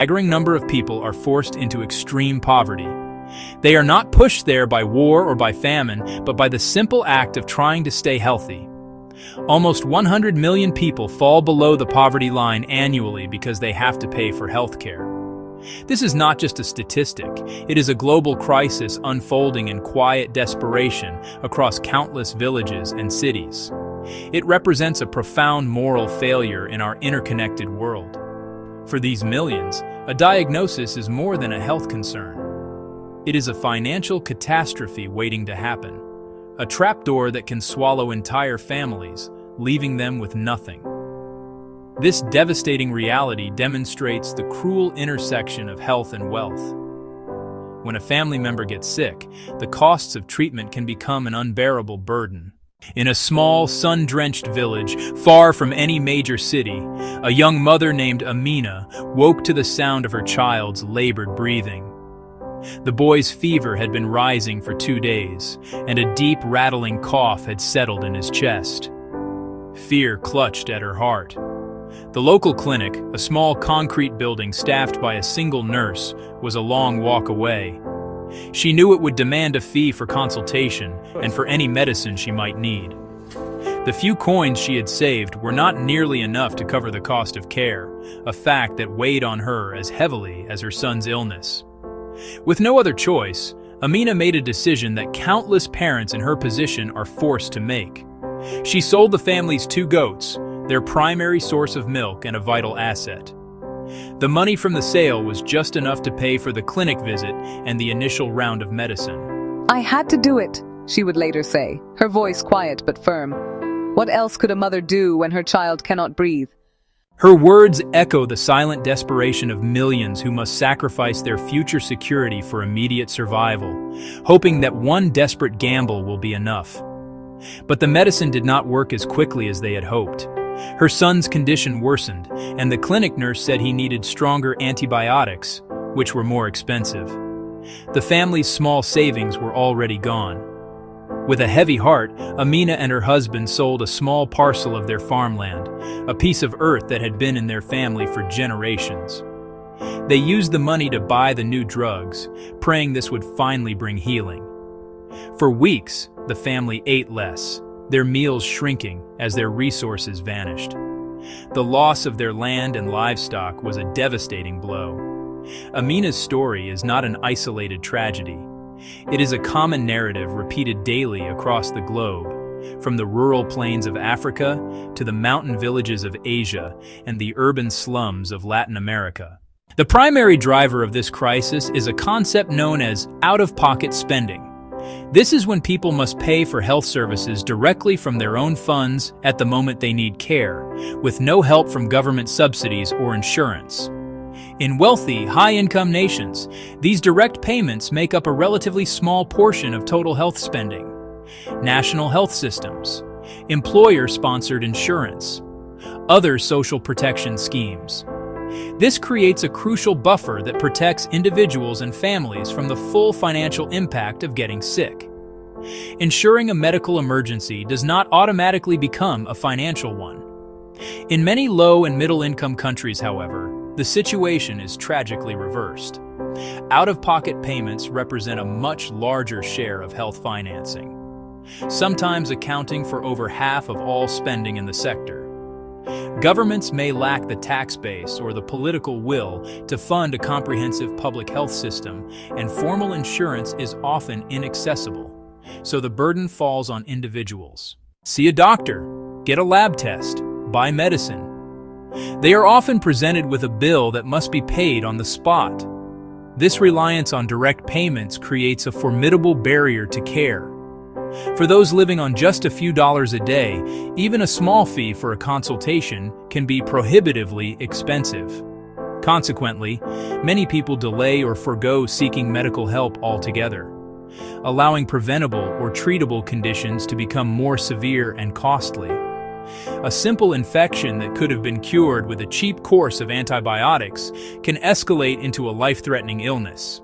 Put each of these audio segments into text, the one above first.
staggering number of people are forced into extreme poverty. They are not pushed there by war or by famine, but by the simple act of trying to stay healthy. Almost 100 million people fall below the poverty line annually because they have to pay for health care. This is not just a statistic, it is a global crisis unfolding in quiet desperation across countless villages and cities. It represents a profound moral failure in our interconnected world. For these millions, a diagnosis is more than a health concern. It is a financial catastrophe waiting to happen, a trapdoor that can swallow entire families, leaving them with nothing. This devastating reality demonstrates the cruel intersection of health and wealth. When a family member gets sick, the costs of treatment can become an unbearable burden. In a small, sun-drenched village, far from any major city, a young mother named Amina woke to the sound of her child's labored breathing. The boy's fever had been rising for 2 days, and a deep, rattling cough had settled in his chest. Fear clutched at her heart. The local clinic, a small concrete building staffed by a single nurse, was a long walk away. She knew it would demand a fee for consultation and for any medicine she might need. The few coins she had saved were not nearly enough to cover the cost of care, a fact that weighed on her as heavily as her son's illness. With no other choice, Amina made a decision that countless parents in her position are forced to make. She sold the family's 2 goats, their primary source of milk and a vital asset. The money from the sale was just enough to pay for the clinic visit and the initial round of medicine. "I had to do it," she would later say, her voice quiet but firm. What else could a mother do when her child cannot breathe? Her words echo the silent desperation of millions who must sacrifice their future security for immediate survival, hoping that one desperate gamble will be enough. But the medicine did not work as quickly as they had hoped. Her son's condition worsened, and the clinic nurse said he needed stronger antibiotics, which were more expensive. The family's small savings were already gone. With a heavy heart, Amina and her husband sold a small parcel of their farmland, a piece of earth that had been in their family for generations. They used the money to buy the new drugs, praying this would finally bring healing. For weeks, the family ate less, their meals shrinking as their resources vanished. The loss of their land and livestock was a devastating blow. Amina's story is not an isolated tragedy. It is a common narrative repeated daily across the globe, from the rural plains of Africa to the mountain villages of Asia and the urban slums of Latin America. The primary driver of this crisis is a concept known as out-of-pocket spending. This is when people must pay for health services directly from their own funds at the moment they need care, with no help from government subsidies or insurance. In wealthy, high-income nations, these direct payments make up a relatively small portion of total health spending. National health systems, employer-sponsored insurance, other social protection schemes. This creates a crucial buffer that protects individuals and families from the full financial impact of getting sick. Ensuring a medical emergency does not automatically become a financial one. In many low- and middle-income countries, however, the situation is tragically reversed. Out-of-pocket payments represent a much larger share of health financing, sometimes accounting for over half of all spending in the sector. Governments may lack the tax base or the political will to fund a comprehensive public health system, and formal insurance is often inaccessible, so the burden falls on individuals. See a doctor, get a lab test, buy medicine. They are often presented with a bill that must be paid on the spot. This reliance on direct payments creates a formidable barrier to care. For those living on just a few dollars a day, even a small fee for a consultation can be prohibitively expensive. Consequently, many people delay or forgo seeking medical help altogether, allowing preventable or treatable conditions to become more severe and costly. A simple infection that could have been cured with a cheap course of antibiotics can escalate into a life-threatening illness.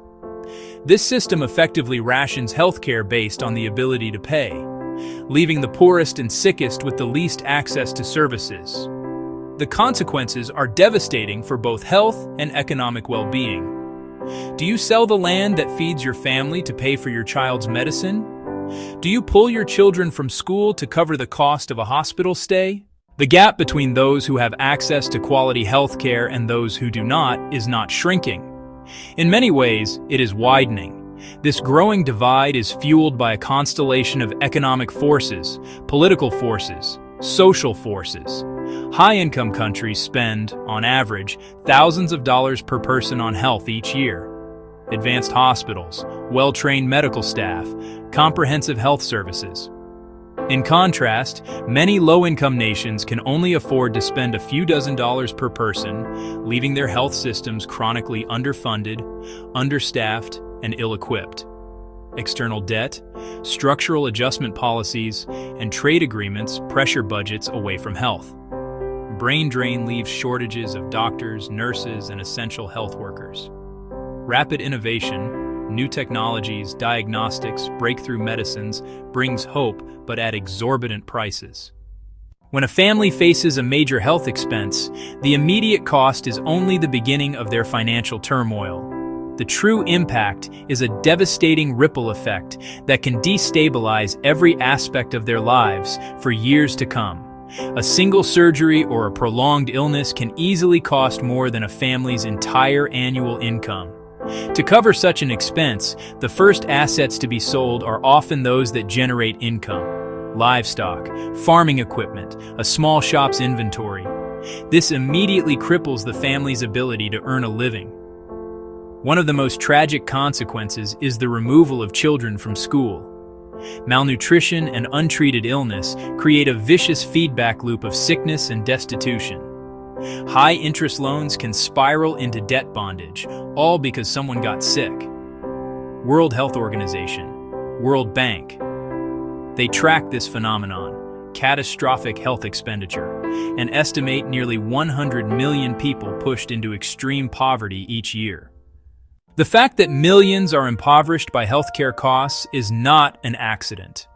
This system effectively rations healthcare based on the ability to pay, leaving the poorest and sickest with the least access to services. the consequences are devastating for both health and economic well-being. Do you sell the land that feeds your family to pay for your child's medicine? Do you pull your children from school to cover the cost of a hospital stay? The gap between those who have access to quality health care and those who do not is not shrinking. In many ways, it is widening. This growing divide is fueled by a constellation of economic forces, political forces, social forces. High-income countries spend, on average, thousands of dollars per person on health each year. Advanced hospitals, well-trained medical staff, comprehensive health services. In contrast, many low-income nations can only afford to spend a few dozen dollars per person, leaving their health systems chronically underfunded, understaffed, and ill-equipped. External debt, structural adjustment policies, and trade agreements pressure budgets away from health. Brain drain leaves shortages of doctors, nurses, and essential health workers. Rapid innovation, new technologies, diagnostics, breakthrough medicines brings hope, but at exorbitant prices. When a family faces a major health expense, the immediate cost is only the beginning of their financial turmoil. The true impact is a devastating ripple effect that can destabilize every aspect of their lives for years to come. A single surgery or a prolonged illness can easily cost more than a family's entire annual income. To cover such an expense, the first assets to be sold are often those that generate income: livestock, farming equipment, a small shop's inventory. This immediately cripples the family's ability to earn a living. One of the most tragic consequences is the removal of children from school. Malnutrition and untreated illness create a vicious feedback loop of sickness and destitution. High-interest loans can spiral into debt bondage, all because someone got sick. World Health Organization, World Bank, they track this phenomenon, catastrophic health expenditure, and estimate nearly 100 million people pushed into extreme poverty each year. The fact that millions are impoverished by healthcare costs is not an accident.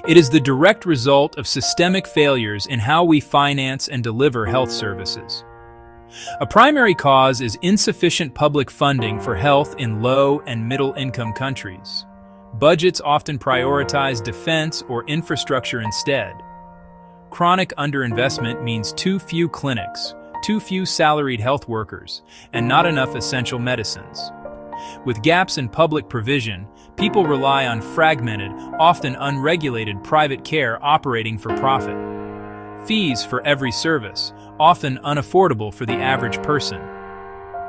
It is the direct result of systemic failures in how we finance and deliver health services. A primary cause is insufficient public funding for health in low and middle-income countries. Budgets often prioritize defense or infrastructure instead. Chronic underinvestment means too few clinics, too few salaried health workers, and not enough essential medicines. With gaps in public provision, people rely on fragmented, often unregulated private care operating for profit. Fees for every service, often unaffordable for the average person.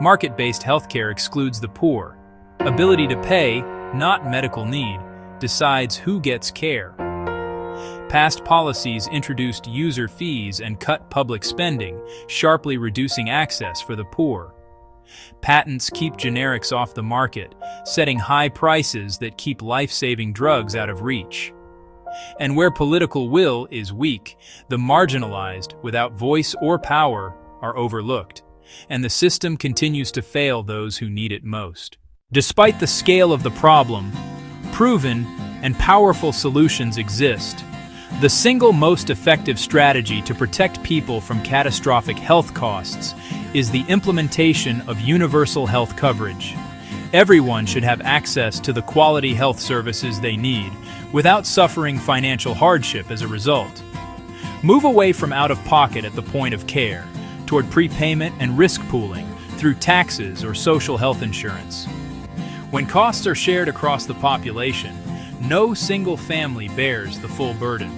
Market-based healthcare excludes the poor. Ability to pay, not medical need, decides who gets care. Past policies introduced user fees and cut public spending, sharply reducing access for the poor. Patents keep generics off the market, setting high prices that keep life-saving drugs out of reach. And where political will is weak, the marginalized, without voice or power, are overlooked, and the system continues to fail those who need it most. Despite the scale of the problem, proven and powerful solutions exist. The single most effective strategy to protect people from catastrophic health costs is the implementation of universal health coverage. Everyone should have access to the quality health services they need without suffering financial hardship as a result. Move away from out-of-pocket at the point of care toward prepayment and risk pooling through taxes or social health insurance. When costs are shared across the population, no single family bears the full burden.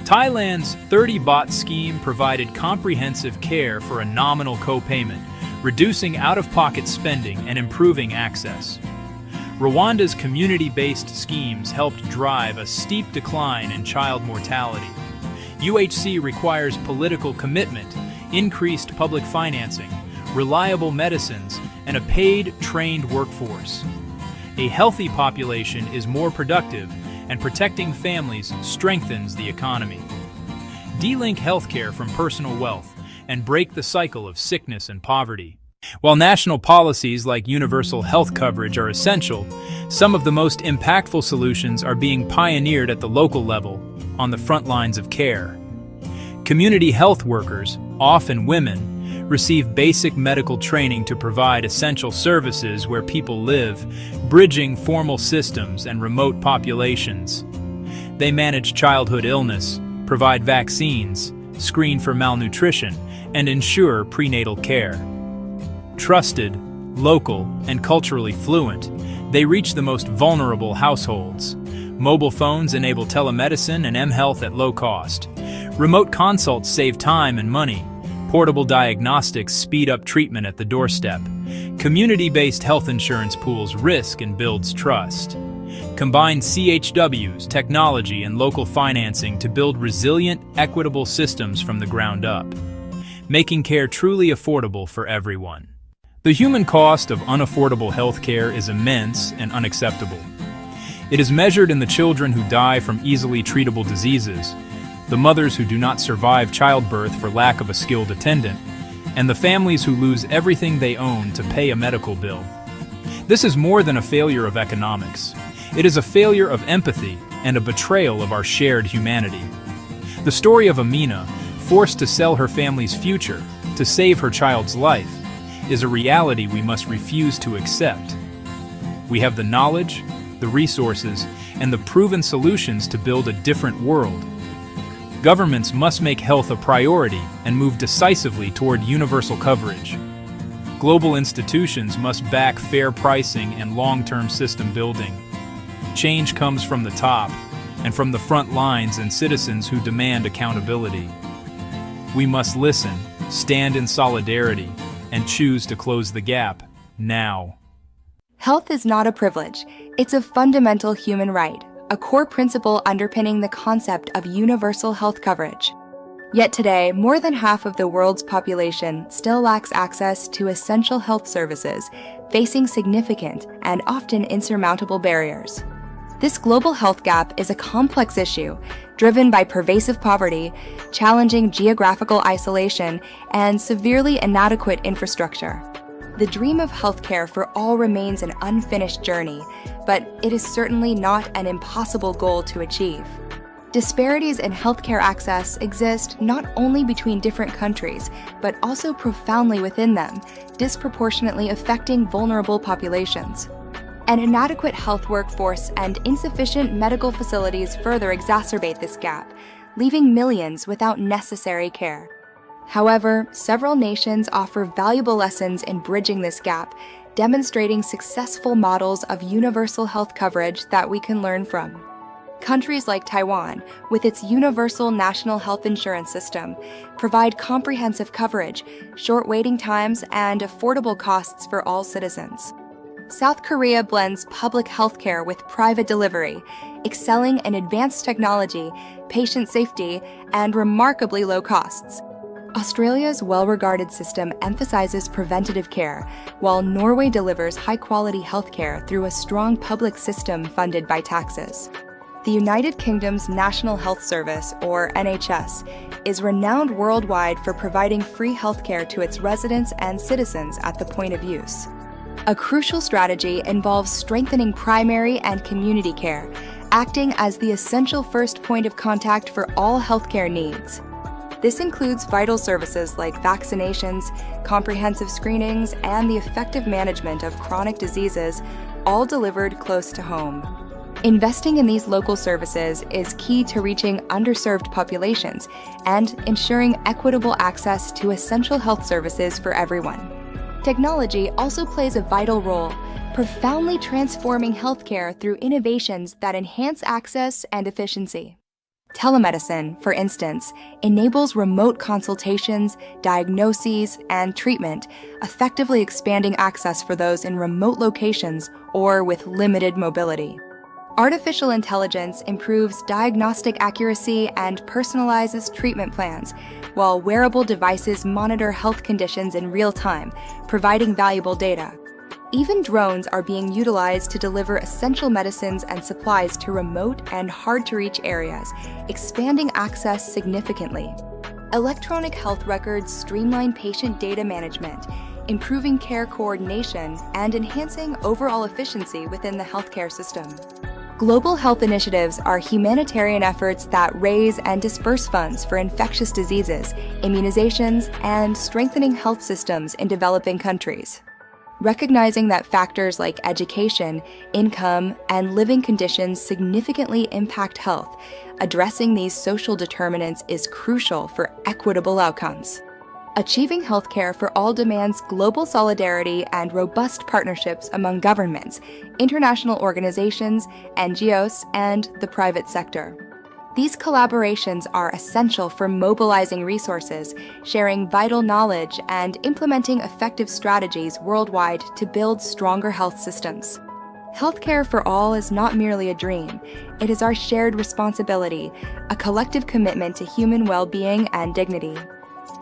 Thailand's 30 Baht scheme provided comprehensive care for a nominal co-payment, reducing out-of-pocket spending and improving access. Rwanda's community-based schemes helped drive a steep decline in child mortality. UHC requires political commitment, increased public financing, reliable medicines, and a paid, trained workforce. A healthy population is more productive, and protecting families strengthens the economy. De-link healthcare from personal wealth and break the cycle of sickness and poverty. While national policies like universal health coverage are essential, some of the most impactful solutions are being pioneered at the local level, on the front lines of care. Community health workers, often women, receive basic medical training to provide essential services where people live, bridging formal systems and remote populations. They manage childhood illness, provide vaccines, screen for malnutrition, and ensure prenatal care. Trusted, local, and culturally fluent, they reach the most vulnerable households. Mobile phones enable telemedicine and mHealth at low cost. Remote consults save time and money. Portable diagnostics speed up treatment at the doorstep. Community-based health insurance pools risk and builds trust. Combine CHWs, technology, and local financing to build resilient, equitable systems from the ground up, making care truly affordable for everyone. The human cost of unaffordable healthcare is immense and unacceptable. It is measured in the children who die from easily treatable diseases, the mothers who do not survive childbirth for lack of a skilled attendant, and the families who lose everything they own to pay a medical bill. This is more than a failure of economics. It is a failure of empathy and a betrayal of our shared humanity. The story of Amina, forced to sell her family's future to save her child's life, is a reality we must refuse to accept. We have the knowledge, the resources, and the proven solutions to build a different world. Governments must make health a priority and move decisively toward universal coverage. Global institutions must back fair pricing and long-term system building. Change comes from the top and from the front lines and citizens who demand accountability. We must listen, stand in solidarity, and choose to close the gap now. Health is not a privilege. It's a fundamental human right, a core principle underpinning the concept of universal health coverage. Yet today, more than half of the world's population still lacks access to essential health services, facing significant and often insurmountable barriers. This global health gap is a complex issue, driven by pervasive poverty, challenging geographical isolation, and severely inadequate infrastructure. The dream of healthcare for all remains an unfinished journey, but it is certainly not an impossible goal to achieve. Disparities in healthcare access exist not only between different countries, but also profoundly within them, disproportionately affecting vulnerable populations. An inadequate health workforce and insufficient medical facilities further exacerbate this gap, leaving millions without necessary care. However, several nations offer valuable lessons in bridging this gap, demonstrating successful models of universal health coverage that we can learn from. Countries like Taiwan, with its universal national health insurance system, provide comprehensive coverage, short waiting times, and affordable costs for all citizens. South Korea blends public healthcare with private delivery, excelling in advanced technology, patient safety, and remarkably low costs. Australia's well-regarded system emphasizes preventative care, while Norway delivers high-quality healthcare through a strong public system funded by taxes. The United Kingdom's National Health Service, or NHS, is renowned worldwide for providing free healthcare to its residents and citizens at the point of use. A crucial strategy involves strengthening primary and community care, acting as the essential first point of contact for all healthcare needs. This includes vital services like vaccinations, comprehensive screenings, and the effective management of chronic diseases, all delivered close to home. Investing in these local services is key to reaching underserved populations and ensuring equitable access to essential health services for everyone. Technology also plays a vital role, profoundly transforming healthcare through innovations that enhance access and efficiency. Telemedicine, for instance, enables remote consultations, diagnoses, and treatment, effectively expanding access for those in remote locations or with limited mobility. Artificial intelligence improves diagnostic accuracy and personalizes treatment plans, while wearable devices monitor health conditions in real time, providing valuable data. Even drones are being utilized to deliver essential medicines and supplies to remote and hard-to-reach areas, expanding access significantly. Electronic health records streamline patient data management, improving care coordination and enhancing overall efficiency within the healthcare system. Global health initiatives are humanitarian efforts that raise and disperse funds for infectious diseases, immunizations, and strengthening health systems in developing countries. Recognizing that factors like education, income, and living conditions significantly impact health, addressing these social determinants is crucial for equitable outcomes. Achieving healthcare for all demands global solidarity and robust partnerships among governments, international organizations, NGOs, and the private sector. These collaborations are essential for mobilizing resources, sharing vital knowledge, and implementing effective strategies worldwide to build stronger health systems. Healthcare for all is not merely a dream. It is our shared responsibility, a collective commitment to human well-being and dignity.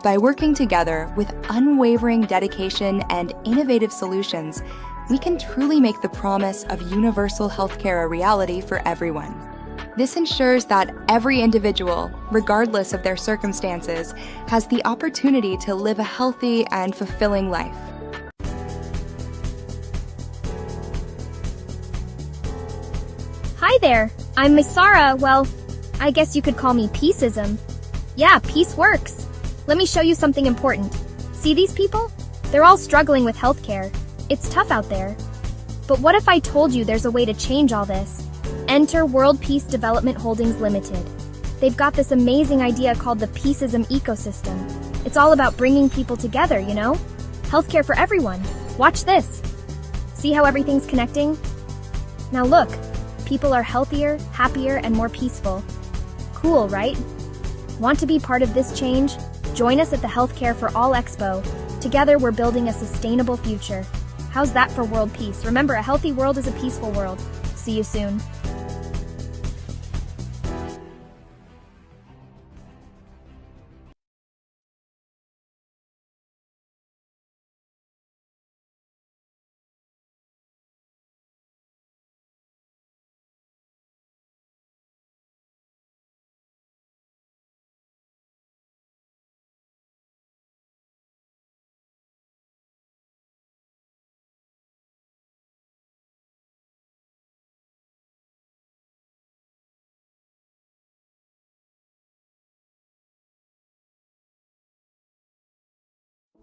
By working together with unwavering dedication and innovative solutions, we can truly make the promise of universal healthcare a reality for everyone. This ensures that every individual, regardless of their circumstances, has the opportunity to live a healthy and fulfilling life. Hi there, I'm Miss Sarah. Well, I guess you could call me Peaceism. Yeah, peace works. Let me show you something important. See these people? They're all struggling with healthcare. It's tough out there. But what if I told you there's a way to change all this? Enter World Peace Development Holdings Limited. They've got this amazing idea called the Peaceism ecosystem. It's all about bringing people together, you know? Healthcare for everyone. Watch this. See how everything's connecting? Now look, people are healthier, happier, and more peaceful. Cool, right? Want to be part of this change? Join us at the Healthcare for All Expo. Together, we're building a sustainable future. How's that for world peace? Remember, a healthy world is a peaceful world. See you soon.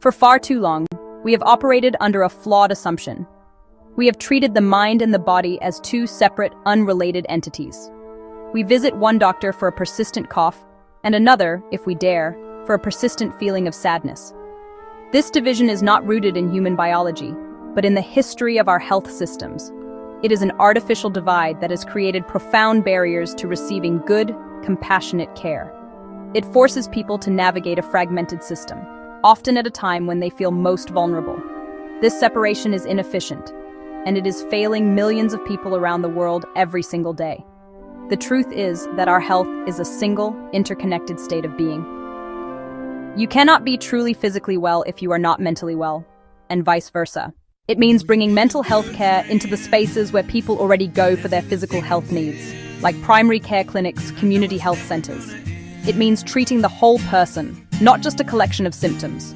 For far too long, we have operated under a flawed assumption. We have treated the mind and the body as two separate, unrelated entities. We visit one doctor for a persistent cough, and another, if we dare, for a persistent feeling of sadness. This division is not rooted in human biology, but in the history of our health systems. It is an artificial divide that has created profound barriers to receiving good, compassionate care. It forces people to navigate a fragmented system, often at a time when they feel most vulnerable. This separation is inefficient, and it is failing millions of people around the world every single day. The truth is that our health is a single, interconnected state of being. You cannot be truly physically well if you are not mentally well, and vice versa. It means bringing mental health care into the spaces where people already go for their physical health needs, like primary care clinics, community health centers. It means treating the whole person, not just a collection of symptoms.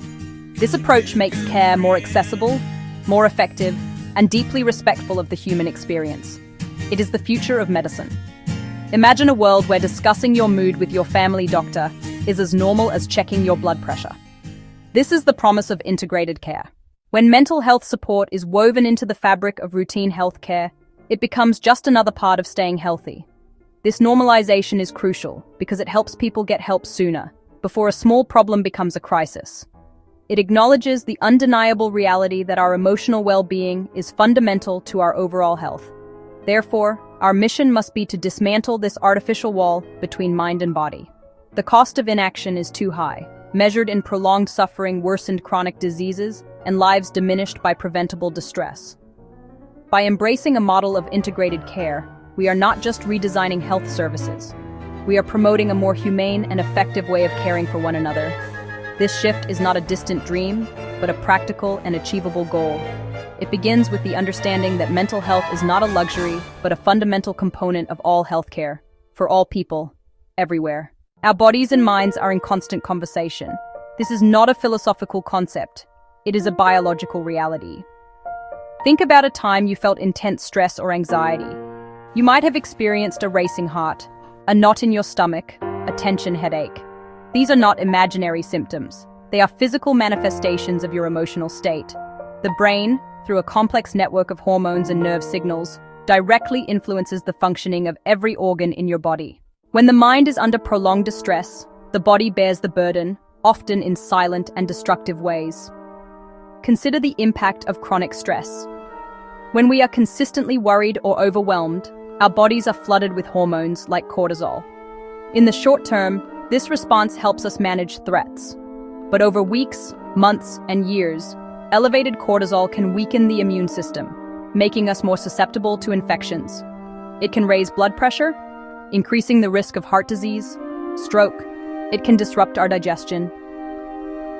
This approach makes care more accessible, more effective, and deeply respectful of the human experience. It is the future of medicine. Imagine a world where discussing your mood with your family doctor is as normal as checking your blood pressure. This is the promise of integrated care. When mental health support is woven into the fabric of routine health care, it becomes just another part of staying healthy. This normalization is crucial because it helps people get help sooner, before a small problem becomes a crisis. It acknowledges the undeniable reality that our emotional well-being is fundamental to our overall health. Therefore, our mission must be to dismantle this artificial wall between mind and body. The cost of inaction is too high, measured in prolonged suffering, worsened chronic diseases, and lives diminished by preventable distress. By embracing a model of integrated care, we are not just redesigning health services. We are promoting a more humane and effective way of caring for one another. This shift is not a distant dream, but a practical and achievable goal. It begins with the understanding that mental health is not a luxury, but a fundamental component of all healthcare, for all people, everywhere. Our bodies and minds are in constant conversation. This is not a philosophical concept. It is a biological reality. Think about a time you felt intense stress or anxiety. You might have experienced a racing heart, a knot in your stomach, a tension headache. These are not imaginary symptoms. They are physical manifestations of your emotional state. The brain, through a complex network of hormones and nerve signals, directly influences the functioning of every organ in your body. When the mind is under prolonged distress, the body bears the burden, often in silent and destructive ways. Consider the impact of chronic stress. When we are consistently worried or overwhelmed, our bodies are flooded with hormones like cortisol. In the short term, this response helps us manage threats. But over weeks, months, and years, elevated cortisol can weaken the immune system, making us more susceptible to infections. It can raise blood pressure, increasing the risk of heart disease, stroke. It can disrupt our digestion,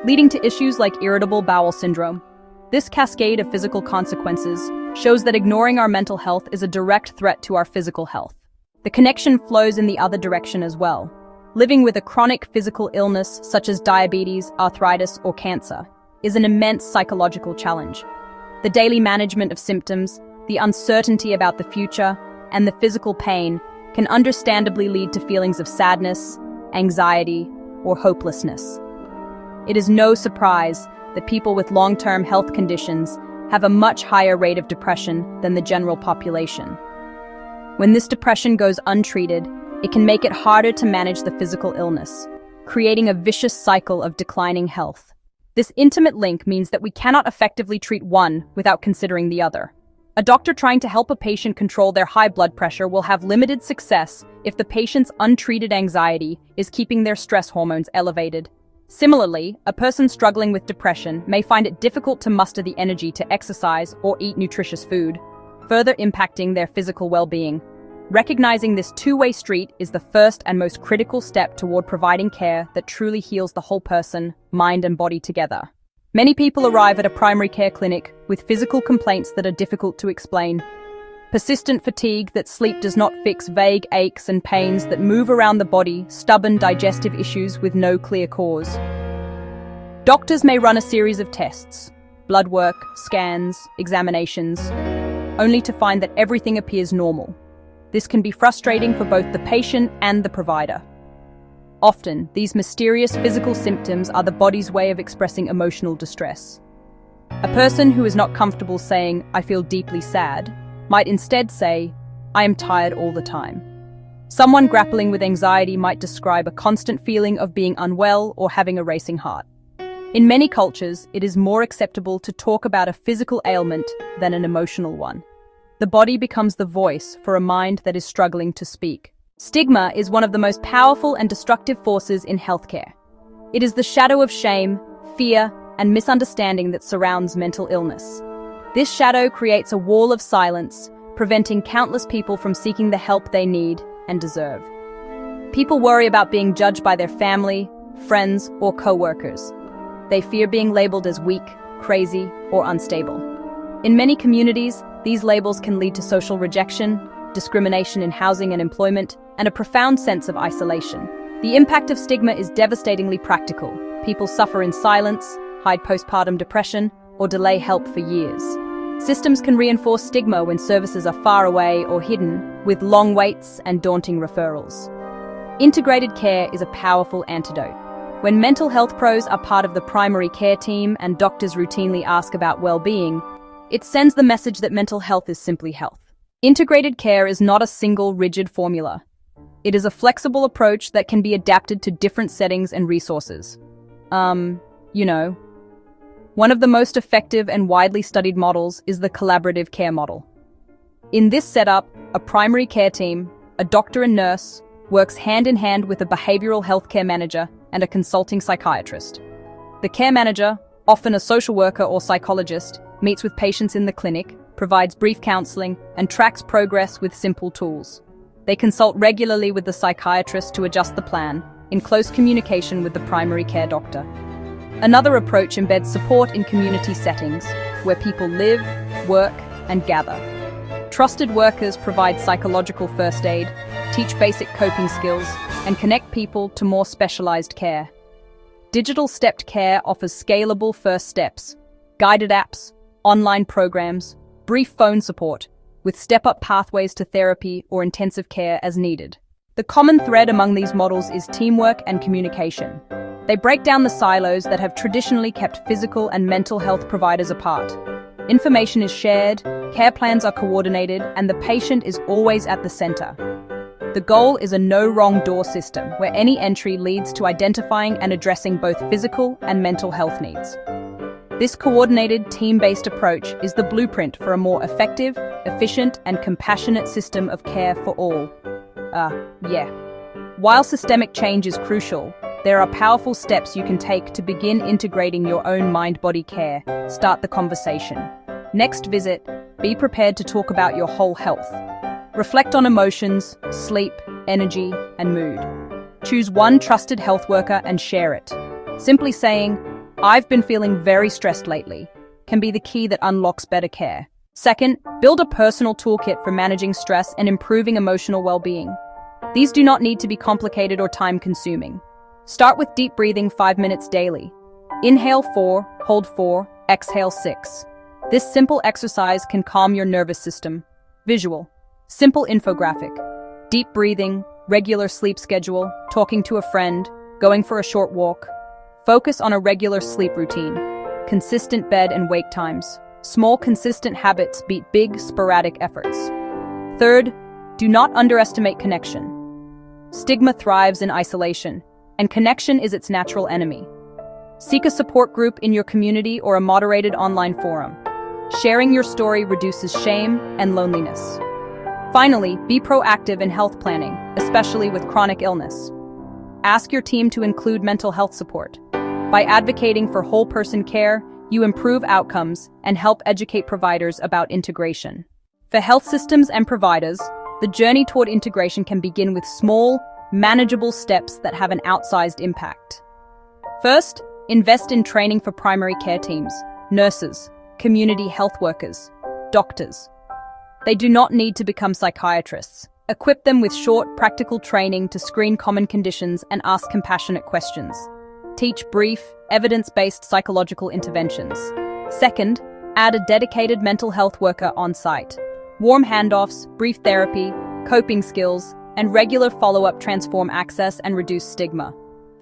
leading to issues like irritable bowel syndrome. This cascade of physical consequences shows that ignoring our mental health is a direct threat to our physical health. The connection flows in the other direction as well. Living with a chronic physical illness such as diabetes, arthritis, or cancer is an immense psychological challenge. The daily management of symptoms, the uncertainty about the future, and the physical pain can understandably lead to feelings of sadness, anxiety, or hopelessness. It is no surprise that people with long-term health conditions have a much higher rate of depression than the general population. When this depression goes untreated, it can make it harder to manage the physical illness, creating a vicious cycle of declining health. This intimate link means that we cannot effectively treat one without considering the other. A doctor trying to help a patient control their high blood pressure will have limited success if the patient's untreated anxiety is keeping their stress hormones elevated. Similarly, a person struggling with depression may find it difficult to muster the energy to exercise or eat nutritious food, further impacting their physical well-being. Recognizing this two-way street is the first and most critical step toward providing care that truly heals the whole person, mind and body together. Many people arrive at a primary care clinic with physical complaints that are difficult to explain. Persistent fatigue that sleep does not fix, vague aches and pains that move around the body, stubborn digestive issues with no clear cause. Doctors may run a series of tests, blood work, scans, examinations, only to find that everything appears normal. This can be frustrating for both the patient and the provider. Often, these mysterious physical symptoms are the body's way of expressing emotional distress. A person who is not comfortable saying, "I feel deeply sad," might instead say, "I am tired all the time." Someone grappling with anxiety might describe a constant feeling of being unwell or having a racing heart. In many cultures, it is more acceptable to talk about a physical ailment than an emotional one. The body becomes the voice for a mind that is struggling to speak. Stigma is one of the most powerful and destructive forces in healthcare. It is the shadow of shame, fear, and misunderstanding that surrounds mental illness. This shadow creates a wall of silence, preventing countless people from seeking the help they need and deserve. People worry about being judged by their family, friends, or co-workers. They fear being labeled as weak, crazy, or unstable. In many communities, these labels can lead to social rejection, discrimination in housing and employment, and a profound sense of isolation. The impact of stigma is devastatingly practical. People suffer in silence, hide postpartum depression, or delay help for years. Systems can reinforce stigma when services are far away or hidden, with long waits and daunting referrals. Integrated care is a powerful antidote. When mental health pros are part of the primary care team and doctors routinely ask about well-being, it sends the message that mental health is simply health. Integrated care is not a single rigid formula. It is a flexible approach that can be adapted to different settings and resources. One of the most effective and widely studied models is the collaborative care model. In this setup, a primary care team, a doctor and nurse, works hand in hand with a behavioral health care manager and a consulting psychiatrist. The care manager, often a social worker or psychologist, meets with patients in the clinic, provides brief counseling, and tracks progress with simple tools. They consult regularly with the psychiatrist to adjust the plan, in close communication with the primary care doctor. Another approach embeds support in community settings, where people live, work, and gather. Trusted workers provide psychological first aid, teach basic coping skills, and connect people to more specialized care. Digital stepped care offers scalable first steps, guided apps, online programs, brief phone support, with step-up pathways to therapy or intensive care as needed. The common thread among these models is teamwork and communication. They break down the silos that have traditionally kept physical and mental health providers apart. Information is shared, care plans are coordinated, and the patient is always at the center. The goal is a no-wrong-door system where any entry leads to identifying and addressing both physical and mental health needs. This coordinated, team-based approach is the blueprint for a more effective, efficient, and compassionate system of care for all. While systemic change is crucial, there are powerful steps you can take to begin integrating your own mind-body care. Start the conversation. Next visit, be prepared to talk about your whole health. Reflect on emotions, sleep, energy, and mood. Choose one trusted health worker and share it. Simply saying, "I've been feeling very stressed lately," can be the key that unlocks better care. Second, build a personal toolkit for managing stress and improving emotional well-being. These do not need to be complicated or time-consuming. Start with deep breathing 5 minutes daily. Inhale 4, hold 4, exhale 6. This simple exercise can calm your nervous system. Visual. Simple infographic. Deep breathing, regular sleep schedule, talking to a friend, going for a short walk. Focus on a regular sleep routine. Consistent bed and wake times. Small, consistent habits beat big, sporadic efforts. Third, do not underestimate connection. Stigma thrives in isolation, and connection is its natural enemy. Seek a support group in your community or a moderated online forum. Sharing your story reduces shame and loneliness. Finally, be proactive in health planning, especially with chronic illness. Ask your team to include mental health support. By advocating for whole-person care, you improve outcomes and help educate providers about integration. For health systems and providers, the journey toward integration can begin with small, manageable steps that have an outsized impact. First, invest in training for primary care teams, nurses, community health workers, doctors. They do not need to become psychiatrists. Equip them with short, practical training to screen common conditions and ask compassionate questions. Teach brief, evidence-based psychological interventions. Second, add a dedicated mental health worker on site. Warm handoffs, brief therapy, coping skills, and regular follow-up transform access and reduce stigma.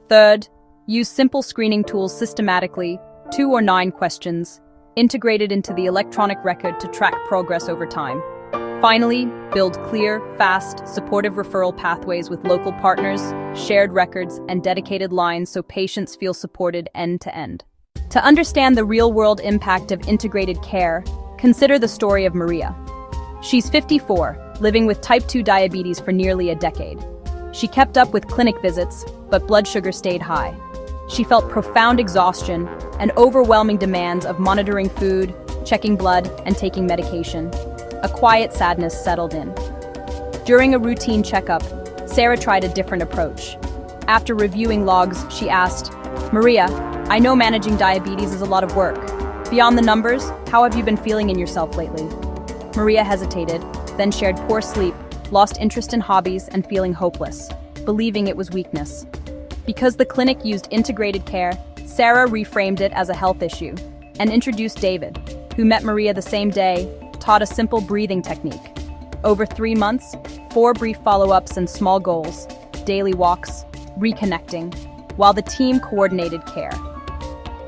Third, use simple screening tools systematically, 2 or 9 questions, integrated into the electronic record to track progress over time. Finally, build clear, fast, supportive referral pathways with local partners, shared records, and dedicated lines so patients feel supported end-to-end. To understand the real-world impact of integrated care, consider the story of Maria. She's 54, living with type 2 diabetes for nearly a decade. She kept up with clinic visits, but blood sugar stayed high. She felt profound exhaustion and overwhelming demands of monitoring food, checking blood, and taking medication. A quiet sadness settled in. During a routine checkup, Sarah tried a different approach. After reviewing logs, she asked, "Maria, I know managing diabetes is a lot of work. Beyond the numbers, how have you been feeling in yourself lately?" Maria hesitated, then shared poor sleep, lost interest in hobbies, and feeling hopeless, believing it was weakness. Because the clinic used integrated care, Sarah reframed it as a health issue and introduced David, who met Maria the same day, taught a simple breathing technique. Over 3 months, 4 brief follow-ups and small goals, daily walks, reconnecting, while the team coordinated care.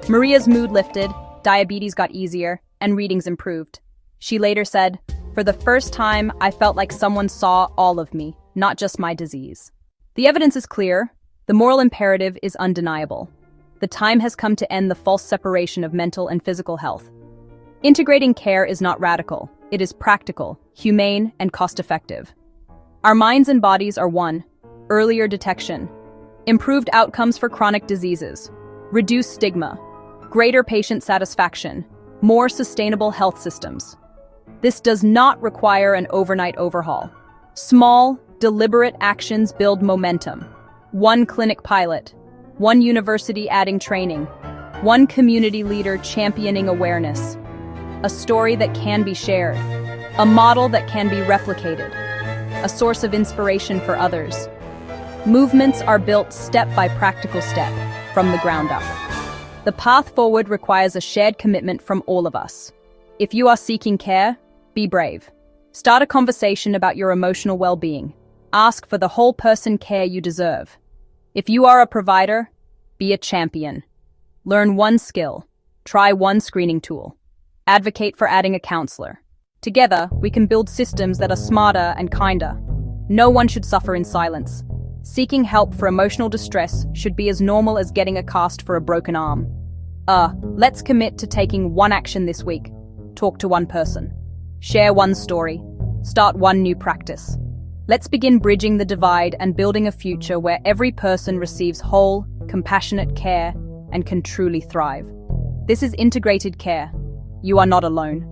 Maria's mood lifted, diabetes got easier, and readings improved. She later said, "For the first time, I felt like someone saw all of me, not just my disease." The evidence is clear. The moral imperative is undeniable. The time has come to end the false separation of mental and physical health. Integrating care is not radical. It is practical, humane, and cost-effective. Our minds and bodies are one. Earlier detection, improved outcomes for chronic diseases, reduced stigma, greater patient satisfaction, more sustainable health systems. This does not require an overnight overhaul. Small, deliberate actions build momentum. 1 clinic pilot, 1 university adding training, 1 community leader championing awareness. A story that can be shared, a model that can be replicated, a source of inspiration for others. Movements are built step by practical step, from the ground up. The path forward requires a shared commitment from all of us. If you are seeking care, be brave. Start a conversation about your emotional well-being. Ask for the whole person care you deserve. If you are a provider, be a champion. Learn one skill. Try one screening tool. Advocate for adding a counselor. Together, we can build systems that are smarter and kinder. No one should suffer in silence. Seeking help for emotional distress should be as normal as getting a cast for a broken arm. Let's commit to taking one action this week. Talk to one person. Share one story. Start one new practice. Let's begin bridging the divide and building a future where every person receives whole, compassionate care and can truly thrive. This is integrated care. You are not alone.